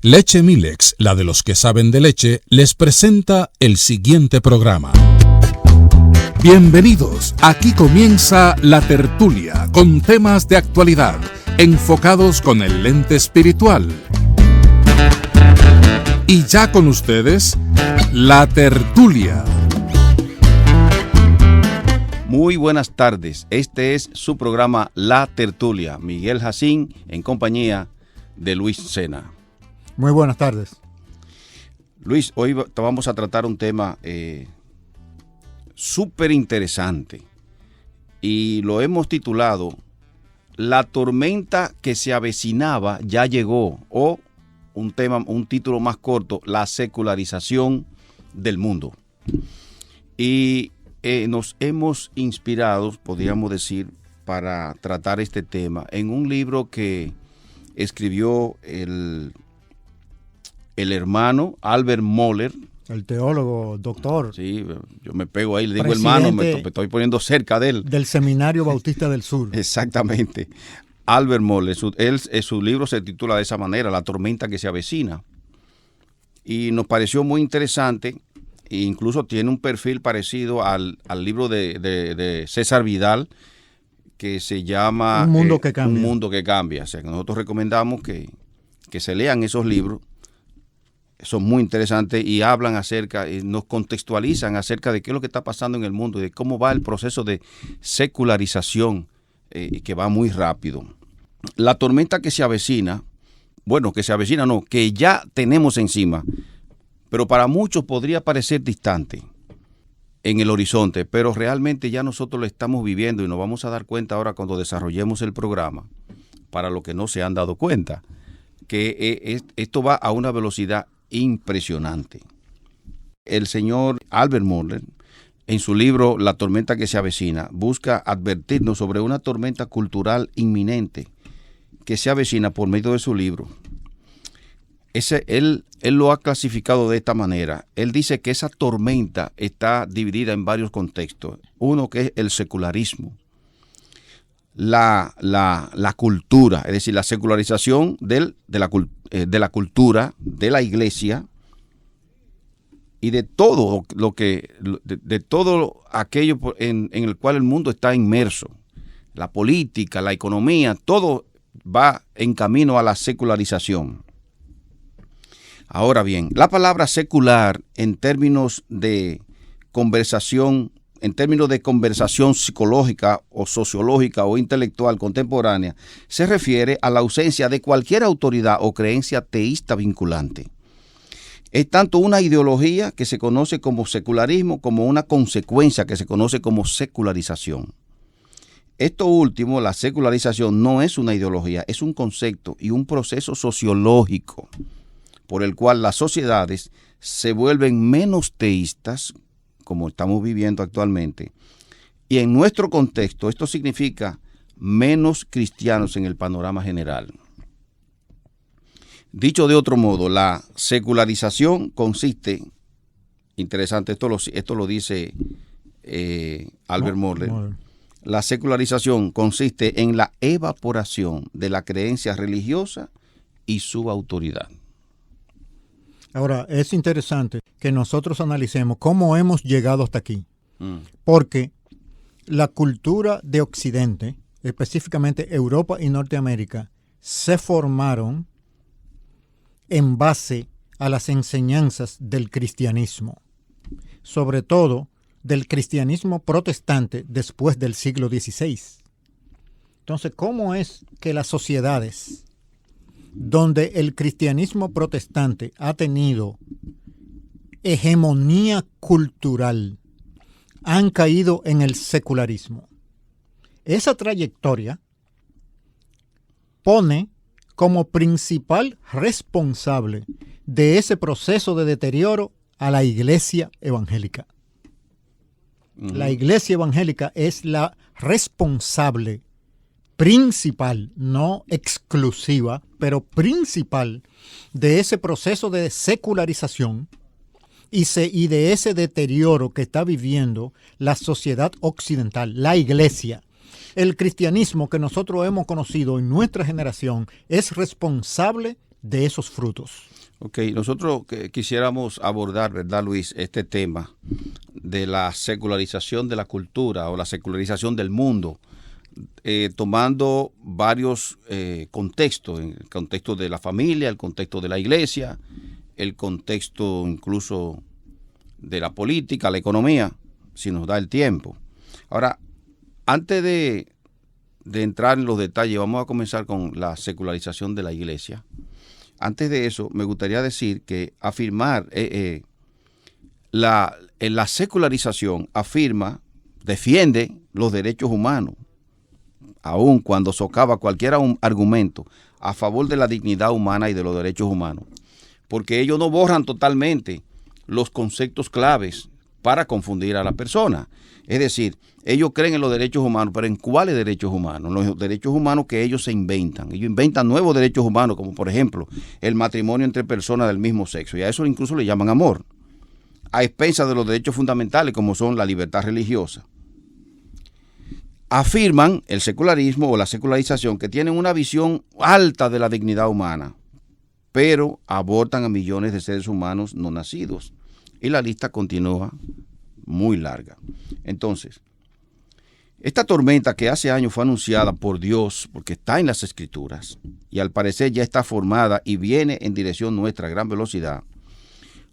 Leche Milex, la de los que saben de leche, les presenta el siguiente programa. Bienvenidos, aquí comienza La Tertulia, con temas de actualidad, enfocados con el lente espiritual. Y ya con ustedes, La Tertulia. Muy buenas tardes, este es su programa La Tertulia. Miguel Jacín en compañía de Luis Sena. Muy buenas tardes. Luis, hoy vamos a tratar un tema súper interesante y lo hemos titulado La tormenta que se avecinaba ya llegó, o un título más corto, La secularización del mundo. Y nos hemos inspirado, podríamos decir, para tratar este tema en un libro que escribió el hermano Albert Mohler. El teólogo, doctor. Sí, yo me pego ahí, le digo hermano, me estoy poniendo cerca de él. Del Seminario Bautista del Sur. Exactamente. Albert Mohler, su libro se titula de esa manera, La tormenta que se avecina. Y nos pareció muy interesante, e incluso tiene un perfil parecido al libro de César Vidal, que se llama Un mundo que cambia. Un mundo que cambia. O sea, que nosotros recomendamos que se lean esos libros. Son muy interesantes y hablan nos contextualizan acerca de qué es lo que está pasando en el mundo y de cómo va el proceso de secularización que va muy rápido. La tormenta que se avecina, que ya tenemos encima, pero para muchos podría parecer distante en el horizonte, pero realmente ya nosotros lo estamos viviendo y nos vamos a dar cuenta ahora cuando desarrollemos el programa, para los que no se han dado cuenta, que esto va a una velocidad impresionante. El señor Albert Mohler, en su libro La tormenta que se avecina, busca advertirnos sobre una tormenta cultural inminente que se avecina por medio de su libro. Él lo ha clasificado de esta manera. Él dice que esa tormenta está dividida en varios contextos. Uno que es el secularismo, la cultura, es decir, la secularización de la cultura, de la iglesia y de todo todo aquello en el cual el mundo está inmerso. La política, la economía, todo va en camino a la secularización. Ahora bien, la palabra secular en términos de conversación psicológica o sociológica o intelectual contemporánea, se refiere a la ausencia de cualquier autoridad o creencia teísta vinculante. Es tanto una ideología que se conoce como secularismo como una consecuencia que se conoce como secularización. Esto último, la secularización, no es una ideología, es un concepto y un proceso sociológico por el cual las sociedades se vuelven menos teístas, como estamos viviendo actualmente, y en nuestro contexto esto significa menos cristianos en el panorama general. Dicho de otro modo, la secularización consiste, interesante, esto lo dice Albert Mohler, la secularización consiste en la evaporación de la creencia religiosa y su autoridad. Ahora, es interesante que nosotros analicemos cómo hemos llegado hasta aquí. Porque la cultura de Occidente, específicamente Europa y Norteamérica, se formaron en base a las enseñanzas del cristianismo, sobre todo del cristianismo protestante después del siglo XVI. Entonces, ¿cómo es que las sociedades donde el cristianismo protestante ha tenido hegemonía cultural han caído en el secularismo? Esa trayectoria pone como principal responsable de ese proceso de deterioro a la iglesia evangélica. La iglesia evangélica es la responsable principal, no exclusiva, pero principal de ese proceso de secularización y de ese deterioro que está viviendo la sociedad occidental, la iglesia. El cristianismo que nosotros hemos conocido en nuestra generación es responsable de esos frutos. Ok, nosotros quisiéramos abordar, ¿verdad, Luis?, este tema de la secularización de la cultura o la secularización del mundo, tomando varios contextos, el contexto de la familia, el contexto de la iglesia, el contexto incluso de la política, la economía, si nos da el tiempo. Ahora, antes de entrar en los detalles, vamos a comenzar con la secularización de la iglesia. Antes de eso, me gustaría decir que afirmar la secularización defiende los derechos humanos, aun cuando socava cualquier argumento a favor de la dignidad humana y de los derechos humanos, porque ellos no borran totalmente los conceptos claves para confundir a la persona. Es decir, ellos creen en los derechos humanos, pero ¿en cuáles derechos humanos? Los derechos humanos que ellos se inventan. Ellos inventan nuevos derechos humanos, como por ejemplo el matrimonio entre personas del mismo sexo, y a eso incluso le llaman amor, a expensas de los derechos fundamentales como son la libertad religiosa. Afirman el secularismo o la secularización que tienen una visión alta de la dignidad humana, pero abortan a millones de seres humanos no nacidos. Y la lista continúa muy larga. Entonces, esta tormenta que hace años fue anunciada por Dios, porque está en las Escrituras, y al parecer ya está formada y viene en dirección nuestra a gran velocidad.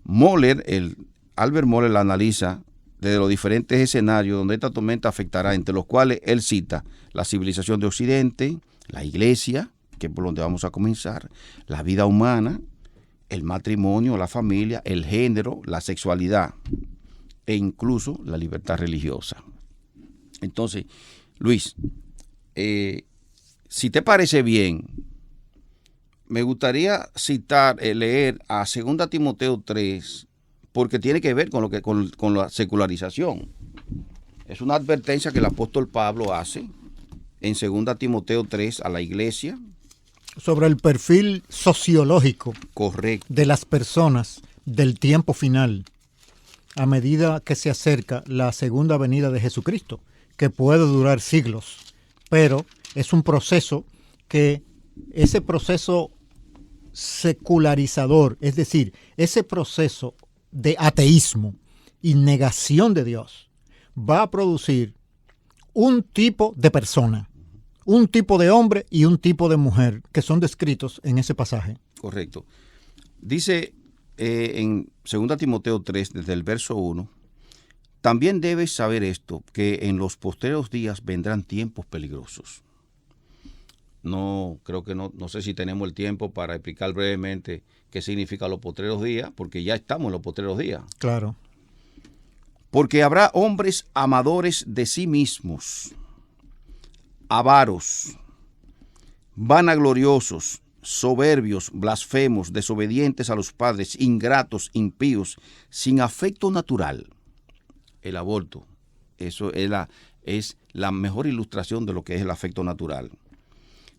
Albert Mohler la analiza desde los diferentes escenarios donde esta tormenta afectará, entre los cuales él cita la civilización de Occidente, la iglesia, que es por donde vamos a comenzar, la vida humana, el matrimonio, la familia, el género, la sexualidad e incluso la libertad religiosa. Entonces, Luis, si te parece bien, me gustaría leer a 2 Timoteo 3, porque tiene que ver con la secularización. Es una advertencia que el apóstol Pablo hace en 2 Timoteo 3 a la iglesia. Sobre el perfil sociológico, correcto, de las personas del tiempo final, a medida que se acerca la segunda venida de Jesucristo, que puede durar siglos, pero es un proceso ese proceso secularizador, es decir, ese proceso de ateísmo y negación de Dios, va a producir un tipo de persona, un tipo de hombre y un tipo de mujer que son descritos en ese pasaje. Correcto. Dice en 2 Timoteo 3, desde el verso 1, también debes saber esto, que en los postreros días vendrán tiempos peligrosos. No sé si tenemos el tiempo para explicar brevemente qué significa los postreros días, porque ya estamos en los postreros días. Claro. Porque habrá hombres amadores de sí mismos, avaros, vanagloriosos, soberbios, blasfemos, desobedientes a los padres, ingratos, impíos, sin afecto natural. El aborto, eso es la mejor ilustración de lo que es el afecto natural.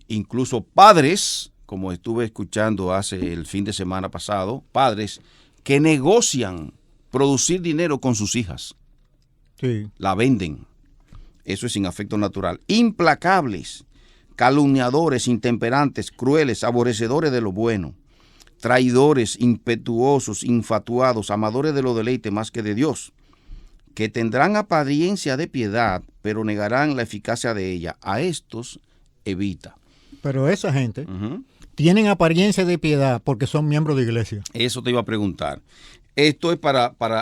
Incluso padres, como estuve escuchando el fin de semana pasado, padres que negocian producir dinero con sus hijas. Sí. La venden. Eso es sin afecto natural. Implacables, calumniadores, intemperantes, crueles, aborrecedores de lo bueno, traidores, impetuosos, infatuados, amadores de los deleites más que de Dios, que tendrán apariencia de piedad, pero negarán la eficacia de ella. A estos evita. Pero esa gente tienen apariencia de piedad porque son miembros de iglesia. Eso te iba a preguntar. Esto es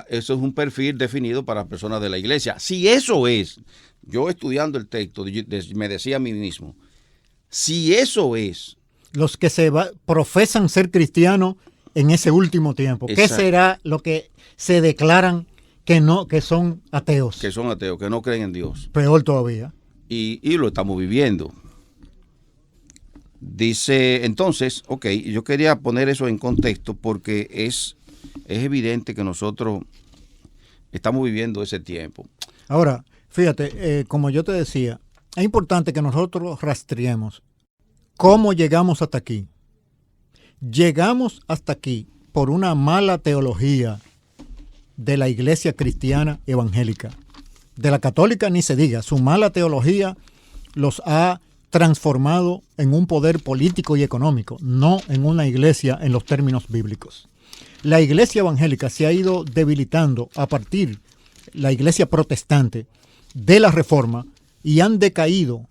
eso es un perfil definido para personas de la iglesia. Si eso es, yo estudiando el texto, me decía a mí mismo, si eso es, los que profesan ser cristianos en ese último tiempo, exacto, ¿qué será lo que se declaran que son ateos? Que son ateos, que no creen en Dios. Peor todavía. Y lo estamos viviendo. Dice, entonces, yo quería poner eso en contexto porque es evidente que nosotros estamos viviendo ese tiempo. Ahora, fíjate, como yo te decía, es importante que nosotros rastreemos cómo llegamos hasta aquí. Llegamos hasta aquí por una mala teología de la iglesia cristiana evangélica. De la católica ni se diga, su mala teología los ha transformado en un poder político y económico, no en una iglesia en los términos bíblicos. La iglesia evangélica se ha ido debilitando a partir, la iglesia protestante, de la Reforma, y han decaído,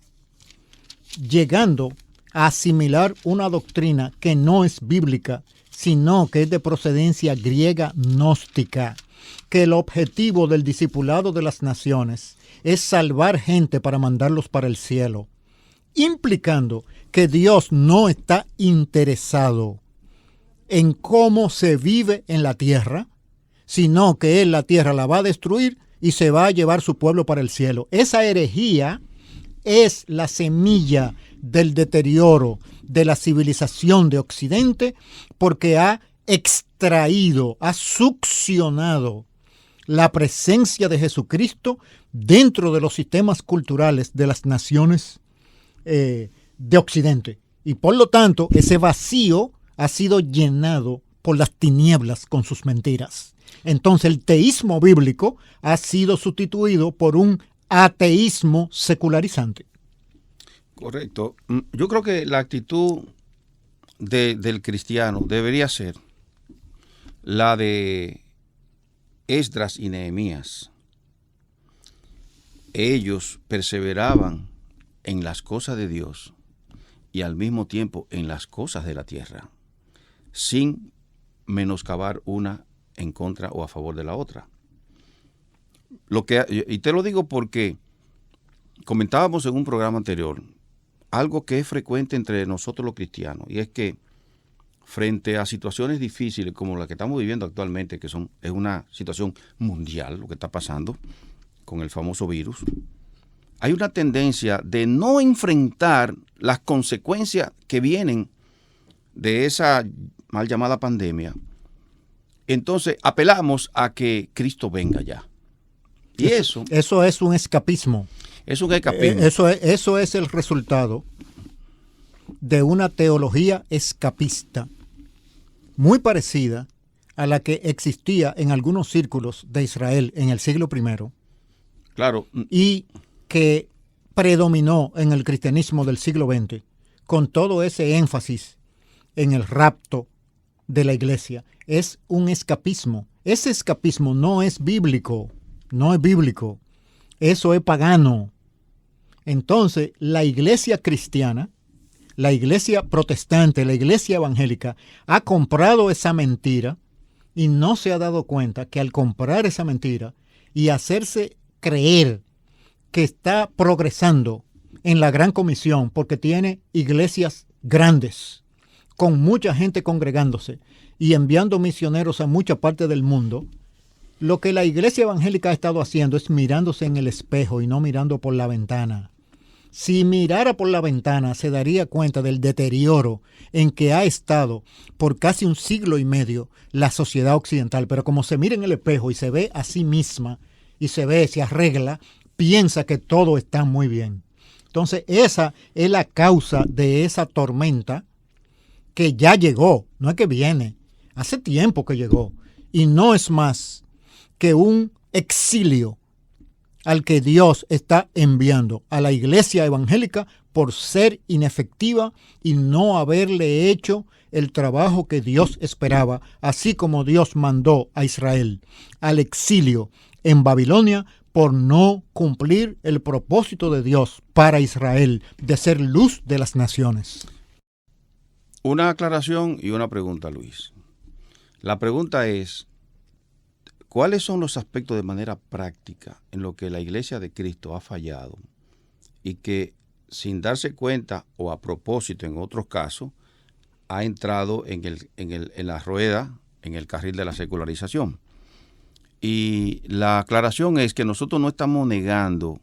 llegando a asimilar una doctrina que no es bíblica, sino que es de procedencia griega gnóstica, que el objetivo del discipulado de las naciones es salvar gente para mandarlos para el cielo, implicando que Dios no está interesado en cómo se vive en la tierra, sino que Él la tierra la va a destruir y se va a llevar su pueblo para el cielo. Esa herejía es la semilla del deterioro de la civilización de Occidente, porque ha extraído, ha succionado la presencia de Jesucristo dentro de los sistemas culturales de las naciones de Occidente. Y por lo tanto, ese vacío ha sido llenado por las tinieblas con sus mentiras. Entonces, el teísmo bíblico ha sido sustituido por un ateísmo secularizante. Correcto. Yo creo que la actitud del cristiano debería ser la de Esdras y Nehemías. Ellos perseveraban en las cosas de Dios y al mismo tiempo en las cosas de la tierra, sin menoscabar una en contra o a favor de la otra. Y te lo digo porque comentábamos en un programa anterior algo que es frecuente entre nosotros los cristianos, y es que frente a situaciones difíciles como la que estamos viviendo actualmente, que es una situación mundial, lo que está pasando con el famoso virus, hay una tendencia de no enfrentar las consecuencias que vienen de esa mal llamada pandemia. Entonces apelamos a que Cristo venga ya. Y eso es un escapismo. Es un escapismo. Eso es el resultado de una teología escapista muy parecida a la que existía en algunos círculos de Israel en el siglo I. Claro. Y que predominó en el cristianismo del siglo XX, con todo ese énfasis en el rapto de la iglesia. Es un escapismo. Ese escapismo no es bíblico. No es bíblico. Eso es pagano. Entonces, la iglesia cristiana, la iglesia protestante, la iglesia evangélica, ha comprado esa mentira y no se ha dado cuenta que al comprar esa mentira y hacerse creer que está progresando en la gran comisión porque tiene iglesias grandes, con mucha gente congregándose y enviando misioneros a mucha parte del mundo, lo que la iglesia evangélica ha estado haciendo es mirándose en el espejo y no mirando por la ventana. Si mirara por la ventana, se daría cuenta del deterioro en que ha estado por casi un siglo y medio la sociedad occidental. Pero como se mira en el espejo y se ve a sí misma y se arregla, piensa que todo está muy bien. Entonces, esa es la causa de esa tormenta que ya llegó, no es que viene, hace tiempo que llegó, y no es más que un exilio al que Dios está enviando a la iglesia evangélica por ser inefectiva y no haberle hecho el trabajo que Dios esperaba, así como Dios mandó a Israel al exilio en Babilonia por no cumplir el propósito de Dios para Israel de ser luz de las naciones. Una aclaración y una pregunta, Luis. La pregunta es: ¿cuáles son los aspectos de manera práctica en lo que la Iglesia de Cristo ha fallado y que, sin darse cuenta o a propósito en otros casos, ha entrado en la rueda, en el carril de la secularización? Y la aclaración es que nosotros no estamos negando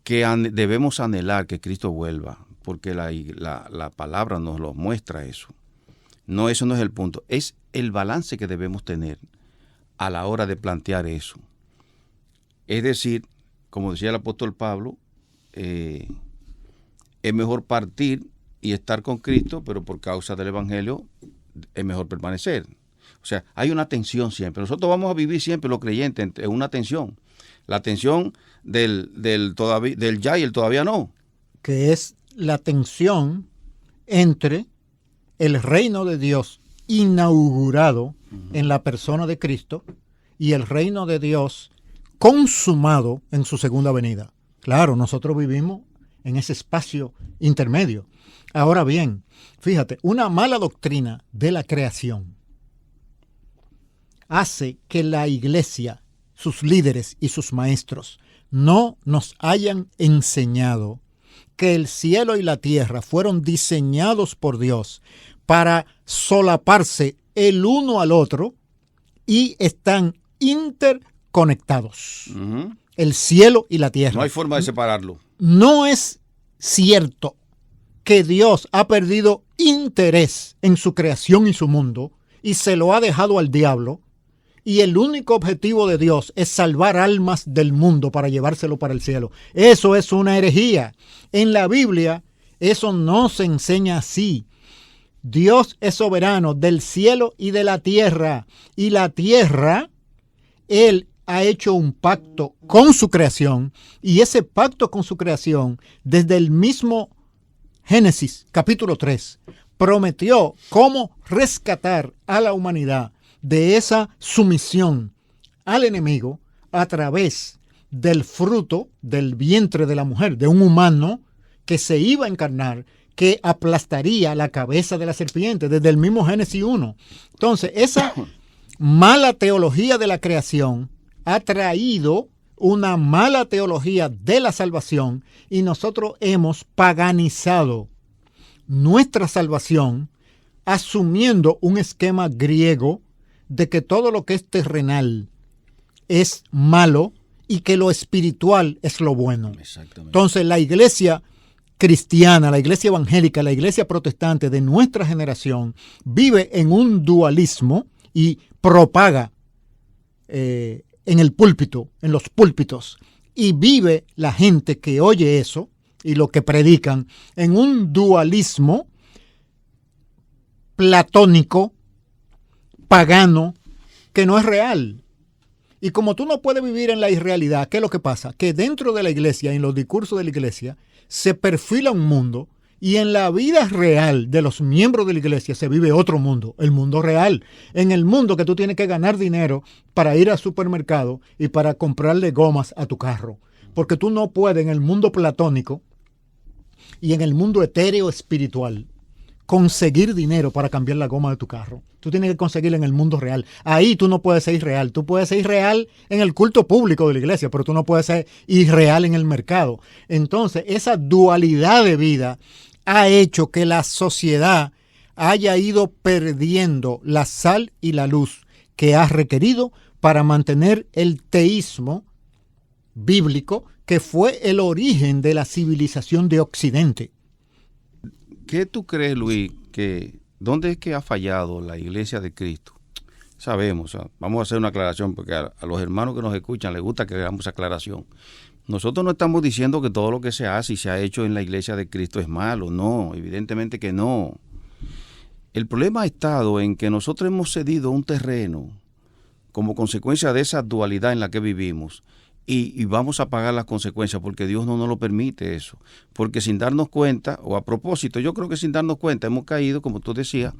que debemos anhelar que Cristo vuelva, porque la palabra nos lo muestra eso. No, eso no es el punto. Es el balance que debemos tener a la hora de plantear eso. Es decir, como decía el apóstol Pablo, es mejor partir y estar con Cristo, pero por causa del Evangelio es mejor permanecer. O sea, hay una tensión siempre. Nosotros vamos a vivir siempre, los creyentes, en una tensión. La tensión del ya y el todavía no. que es la tensión entre el reino de Dios inaugurado en la persona de Cristo y el reino de Dios consumado en su segunda venida. Claro, nosotros vivimos en ese espacio intermedio. Ahora bien, fíjate, una mala doctrina de la creación hace que la iglesia, sus líderes y sus maestros no nos hayan enseñado que el cielo y la tierra fueron diseñados por Dios para solaparse el uno al otro y están interconectados. El cielo y la tierra. No hay forma de separarlo. No es cierto que Dios ha perdido interés en su creación y su mundo y se lo ha dejado al diablo, y el único objetivo de Dios es salvar almas del mundo para llevárselo para el cielo. Eso es una herejía. En la Biblia eso no se enseña así. Dios es soberano del cielo y de la tierra. Y la tierra, Él ha hecho un pacto con su creación. Y ese pacto con su creación, desde el mismo Génesis, capítulo 3, prometió cómo rescatar a la humanidad de esa sumisión al enemigo a través del fruto del vientre de la mujer, de un humano que se iba a encarnar, que aplastaría la cabeza de la serpiente, desde el mismo Génesis 1. Entonces, esa mala teología de la creación ha traído una mala teología de la salvación, y nosotros hemos paganizado nuestra salvación asumiendo un esquema griego de que todo lo que es terrenal es malo y que lo espiritual es lo bueno. Exactamente. Entonces, la iglesia cristiana, la iglesia evangélica, la iglesia protestante de nuestra generación vive en un dualismo y propaga en el púlpito, en los púlpitos, y vive la gente que oye eso y lo que predican en un dualismo platónico, pagano, que no es real. Y como tú no puedes vivir en la irrealidad, ¿qué es lo que pasa? Que dentro de la iglesia, en los discursos de la iglesia, se perfila un mundo, y en la vida real de los miembros de la iglesia se vive otro mundo, el mundo real. En el mundo que tú tienes que ganar dinero para ir al supermercado y para comprarle gomas a tu carro. Porque tú no puedes en el mundo platónico y en el mundo etéreo espiritual conseguir dinero para cambiar la goma de tu carro. Tú tienes que conseguirlo en el mundo real. Ahí tú no puedes ser irreal. Tú puedes ser irreal en el culto público de la iglesia, pero tú no puedes ser irreal en el mercado. Entonces, esa dualidad de vida ha hecho que la sociedad haya ido perdiendo la sal y la luz que ha requerido para mantener el teísmo bíblico, que fue el origen de la civilización de Occidente. ¿Qué tú crees, Luis, que dónde es que ha fallado la Iglesia de Cristo? Sabemos, vamos a hacer una aclaración, porque a los hermanos que nos escuchan les gusta que hagamos aclaración. Nosotros no estamos diciendo que todo lo que se hace y se ha hecho en la Iglesia de Cristo es malo, no, evidentemente que no. El problema ha estado en que nosotros hemos cedido un terreno como consecuencia de esa dualidad en la que vivimos, y vamos a pagar las consecuencias, porque Dios no nos lo permite eso. Porque sin darnos cuenta, o a propósito, yo creo que sin darnos cuenta hemos caído, como tú decías,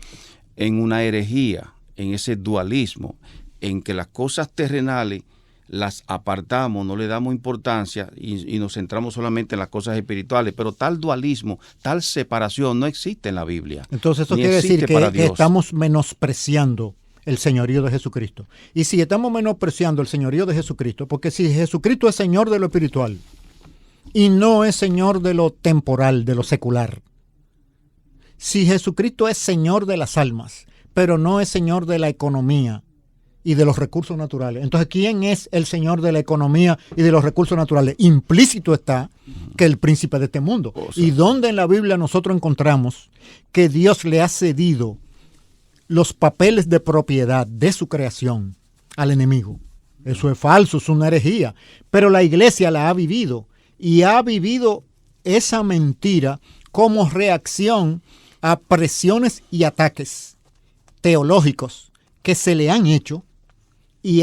en una herejía, en ese dualismo, en que las cosas terrenales las apartamos, no le damos importancia y nos centramos solamente en las cosas espirituales. Pero tal dualismo, tal separación no existe en la Biblia. Entonces eso quiere decir que estamos menospreciando el señorío de Jesucristo. Y si estamos menospreciando el señorío de Jesucristo, porque si Jesucristo es señor de lo espiritual y no es señor de lo temporal, de lo secular, si Jesucristo es señor de las almas, pero no es señor de la economía y de los recursos naturales, entonces ¿quién es el señor de la economía y de los recursos naturales? Implícito está que el príncipe de este mundo. ¿Y dónde en la Biblia nosotros encontramos que Dios le ha cedido los papeles de propiedad de su creación al enemigo? Eso es falso, es una herejía. Pero la iglesia la ha vivido, y ha vivido esa mentira como reacción a presiones y ataques teológicos que se le han hecho, y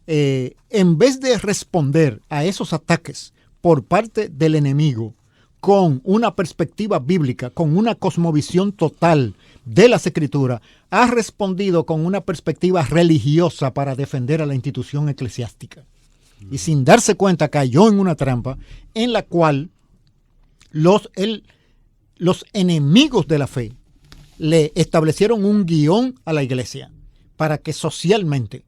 en vez de responder a esos ataques por parte del enemigo con una perspectiva bíblica, con una cosmovisión total de las Escrituras, ha respondido con una perspectiva religiosa para defender a la institución eclesiástica. Y sin darse cuenta cayó en una trampa en la cual los enemigos de la fe le establecieron un guión a la iglesia para que socialmente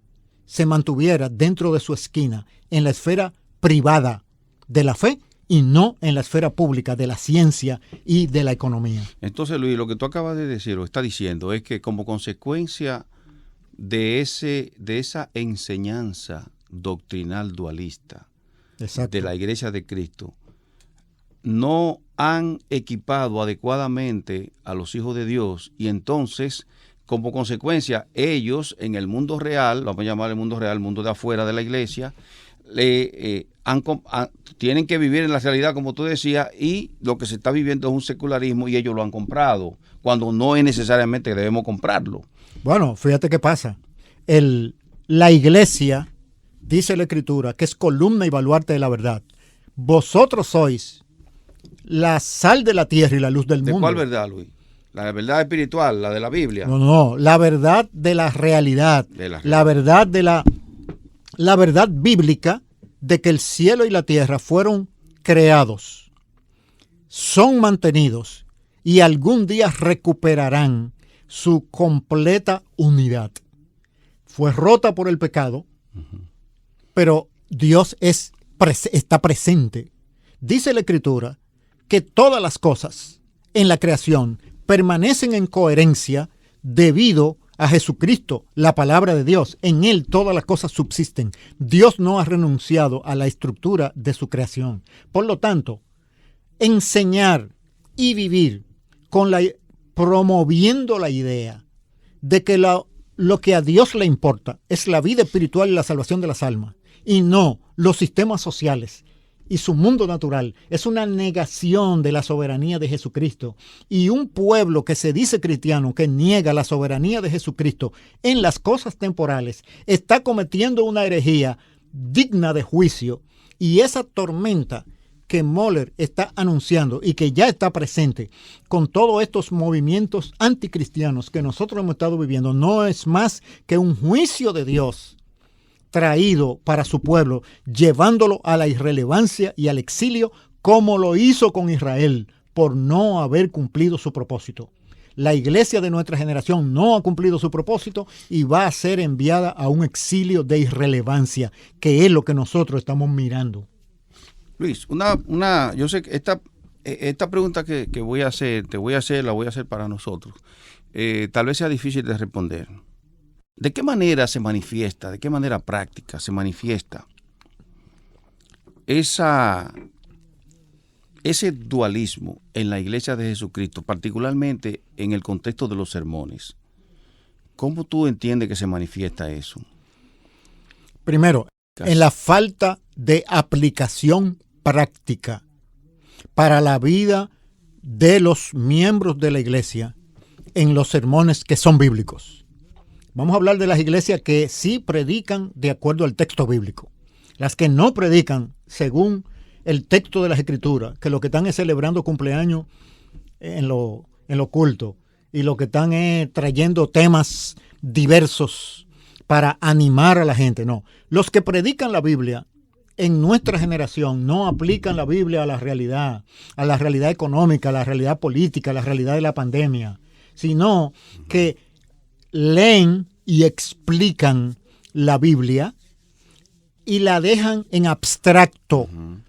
se mantuviera dentro de su esquina, en la esfera privada de la fe y no en la esfera pública de la ciencia y de la economía. Entonces, Luis, lo que tú acabas de decir o está diciendo es que como consecuencia de esa enseñanza doctrinal dualista Exacto. de la Iglesia de Cristo, no han equipado adecuadamente a los hijos de Dios, y entonces, como consecuencia, ellos en el mundo real, lo vamos a llamar el mundo real, el mundo de afuera de la iglesia, tienen que vivir en la realidad, como tú decías, y lo que se está viviendo es un secularismo y ellos lo han comprado, cuando no es necesariamente que debemos comprarlo. Bueno, fíjate qué pasa. La iglesia, dice la Escritura, que es columna y baluarte de la verdad. Vosotros sois la sal de la tierra y la luz del mundo. ¿De cuál verdad, Luis? ¿La verdad espiritual, la de la Biblia? No, la verdad de la realidad. La verdad de la verdad bíblica de que el cielo y la tierra fueron creados, son mantenidos y algún día recuperarán su completa unidad. Fue rota por el pecado, pero Dios está presente. Dice la Escritura que todas las cosas en la creación permanecen en coherencia debido a Jesucristo, la palabra de Dios. En Él todas las cosas subsisten. Dios no ha renunciado a la estructura de su creación. Por lo tanto, enseñar y vivir promoviendo la idea de que lo que a Dios le importa es la vida espiritual y la salvación de las almas, y no los sistemas sociales y su mundo natural, es una negación de la soberanía de Jesucristo. Y un pueblo que se dice cristiano, que niega la soberanía de Jesucristo en las cosas temporales, está cometiendo una herejía digna de juicio. Y esa tormenta que Moller está anunciando y que ya está presente con todos estos movimientos anticristianos que nosotros hemos estado viviendo, no es más que un juicio de Dios traído para su pueblo, llevándolo a la irrelevancia y al exilio, como lo hizo con Israel, por no haber cumplido su propósito. La iglesia de nuestra generación no ha cumplido su propósito y va a ser enviada a un exilio de irrelevancia, que es lo que nosotros estamos mirando. Luis, yo sé que esta pregunta que te voy a hacer para nosotros. Tal vez sea difícil de responder. ¿De qué manera se manifiesta, de qué manera práctica se manifiesta ese dualismo en la Iglesia de Jesucristo, particularmente en el contexto de los sermones? ¿Cómo tú entiendes que se manifiesta eso? Primero, en la falta de aplicación práctica para la vida de los miembros de la iglesia en los sermones que son bíblicos. Vamos a hablar de las iglesias que sí predican de acuerdo al texto bíblico. Las que no predican según el texto de las Escrituras, que lo que están es celebrando cumpleaños en lo culto, y lo que están es trayendo temas diversos para animar a la gente. No, los que predican la Biblia en nuestra generación no aplican la Biblia a la realidad económica, a la realidad política, a la realidad de la pandemia, sino que leen y explican la Biblia y la dejan en abstracto,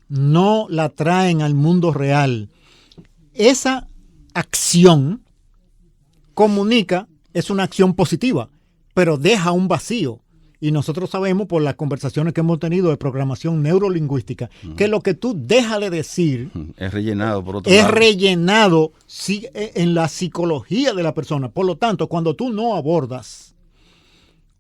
no la traen al mundo real. Esa acción comunica, es una acción positiva, pero deja un vacío. Y nosotros sabemos por las conversaciones que hemos tenido de programación neurolingüística que lo que tú dejas de decir es rellenado por otro lado. Es rellenado en la psicología de la persona. Por lo tanto, cuando tú no abordas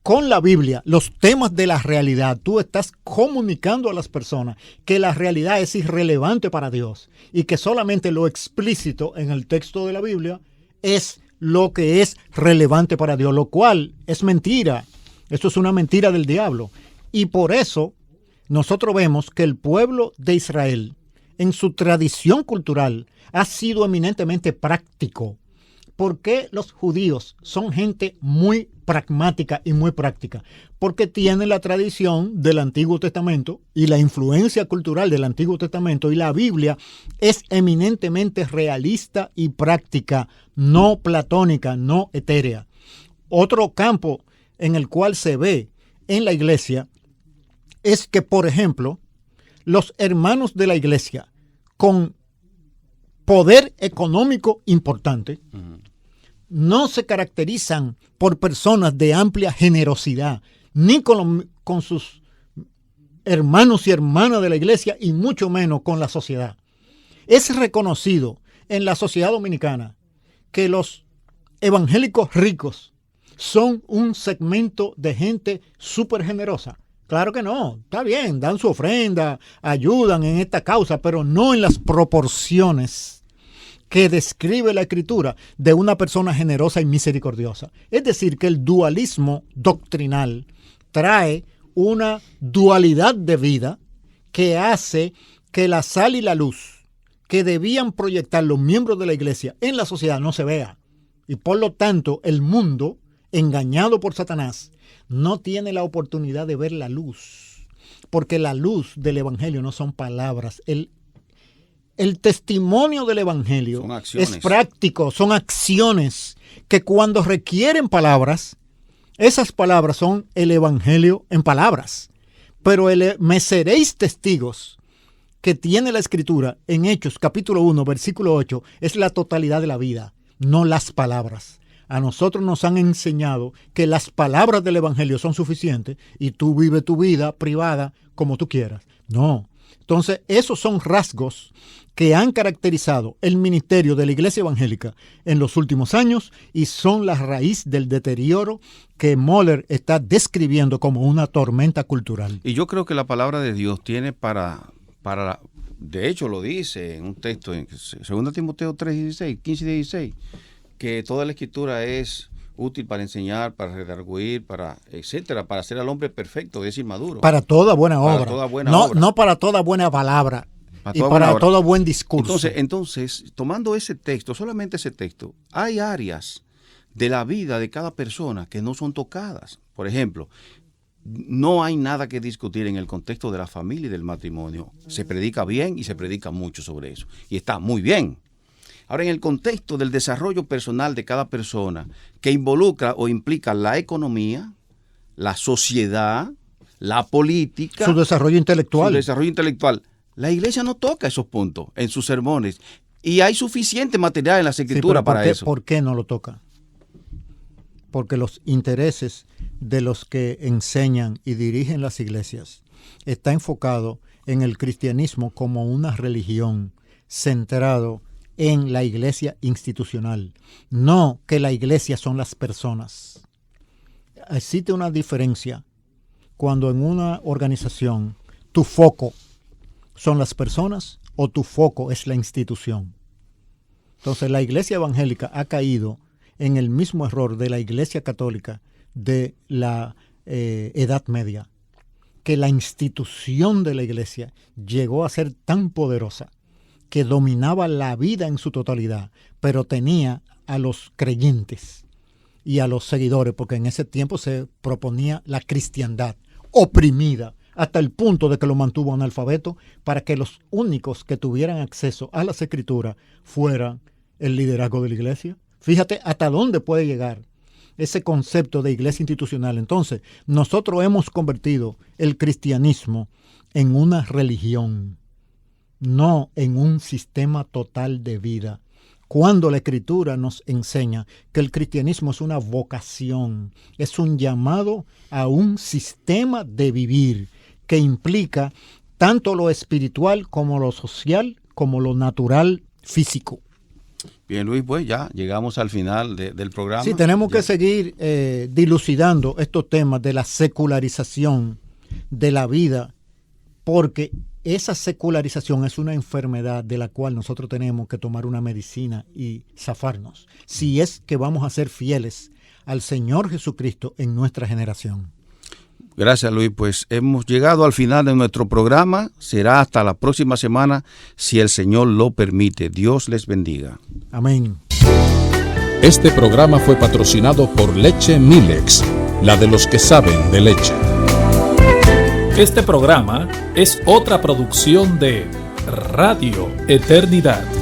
con la Biblia los temas de la realidad, tú estás comunicando a las personas que la realidad es irrelevante para Dios y que solamente lo explícito en el texto de la Biblia es lo que es relevante para Dios, lo cual es mentira. Esto es una mentira del diablo. Y por eso nosotros vemos que el pueblo de Israel en su tradición cultural, ha sido eminentemente práctico. ¿Por qué los judíos son gente muy pragmática y muy práctica? Porque tienen la tradición del Antiguo Testamento y la influencia cultural del Antiguo Testamento, y la Biblia es eminentemente realista y práctica, no platónica, no etérea. Otro campo en el cual se ve en la iglesia es que, por ejemplo, los hermanos de la iglesia con poder económico importante no se caracterizan por personas de amplia generosidad, ni con sus hermanos y hermanas de la iglesia, y mucho menos con la sociedad. Es reconocido en la sociedad dominicana que los evangélicos ricos son un segmento de gente súper generosa. Claro que no, está bien, dan su ofrenda, ayudan en esta causa, pero no en las proporciones que describe la Escritura de una persona generosa y misericordiosa. Es decir, que el dualismo doctrinal trae una dualidad de vida que hace que la sal y la luz que debían proyectar los miembros de la iglesia en la sociedad no se vea. Y por lo tanto, el mundo, engañado por Satanás, no tiene la oportunidad de ver la luz, porque la luz del evangelio no son palabras. El testimonio del evangelio es práctico, son acciones que cuando requieren palabras, esas palabras son el evangelio en palabras. Pero me seréis testigos que tiene la Escritura en Hechos capítulo 1, versículo 8, es la totalidad de la vida, no las palabras. A nosotros nos han enseñado que las palabras del evangelio son suficientes y tú vives tu vida privada como tú quieras. No. Entonces, esos son rasgos que han caracterizado el ministerio de la Iglesia Evangélica en los últimos años y son la raíz del deterioro que Mohler está describiendo como una tormenta cultural. Y yo creo que la palabra de Dios tiene de hecho lo dice en un texto en 2 Timoteo 3:16, 15 y 16, que toda la Escritura es útil para enseñar, para redarguir, para etcétera, para hacer al hombre perfecto, es decir, maduro. Para toda buena obra. Para toda buena obra. No para toda buena palabra. Para todo buen discurso. Entonces, tomando ese texto, solamente ese texto, hay áreas de la vida de cada persona que no son tocadas. Por ejemplo, no hay nada que discutir en el contexto de la familia y del matrimonio. Se predica bien y se predica mucho sobre eso. Y está muy bien. Ahora, en el contexto del desarrollo personal de cada persona, que involucra o implica la economía, la sociedad, la política, su desarrollo intelectual. La iglesia no toca esos puntos en sus sermones. Y hay suficiente material en las Escrituras para eso. ¿Por qué no lo toca? Porque los intereses de los que enseñan y dirigen las iglesias está enfocado en el cristianismo como una religión centrado en la iglesia institucional, no que la iglesia son las personas. Existe una diferencia cuando en una organización tu foco son las personas o tu foco es la institución. Entonces la iglesia evangélica ha caído en el mismo error de la iglesia católica de la Edad Media, que la institución de la iglesia llegó a ser tan poderosa que dominaba la vida en su totalidad, pero tenía a los creyentes y a los seguidores, porque en ese tiempo se proponía la cristiandad oprimida, hasta el punto de que lo mantuvo analfabeto, para que los únicos que tuvieran acceso a las Escrituras fueran el liderazgo de la iglesia. Fíjate hasta dónde puede llegar ese concepto de iglesia institucional. Entonces, nosotros hemos convertido el cristianismo en una religión, no en un sistema total de vida. Cuando la Escritura nos enseña que el cristianismo es una vocación, es un llamado a un sistema de vivir que implica tanto lo espiritual como lo social, como lo natural físico. Bien, Luis, pues ya llegamos al final del programa. Sí, tenemos que seguir dilucidando estos temas de la secularización de la vida, porque esa secularización es una enfermedad de la cual nosotros tenemos que tomar una medicina y zafarnos, si es que vamos a ser fieles al Señor Jesucristo en nuestra generación. Gracias, Luis. Pues hemos llegado al final de nuestro programa. Será hasta la próxima semana, si el Señor lo permite. Dios les bendiga. Amén. Este programa fue patrocinado por Leche Milex, la de los que saben de leche. Este programa es otra producción de Radio Eternidad.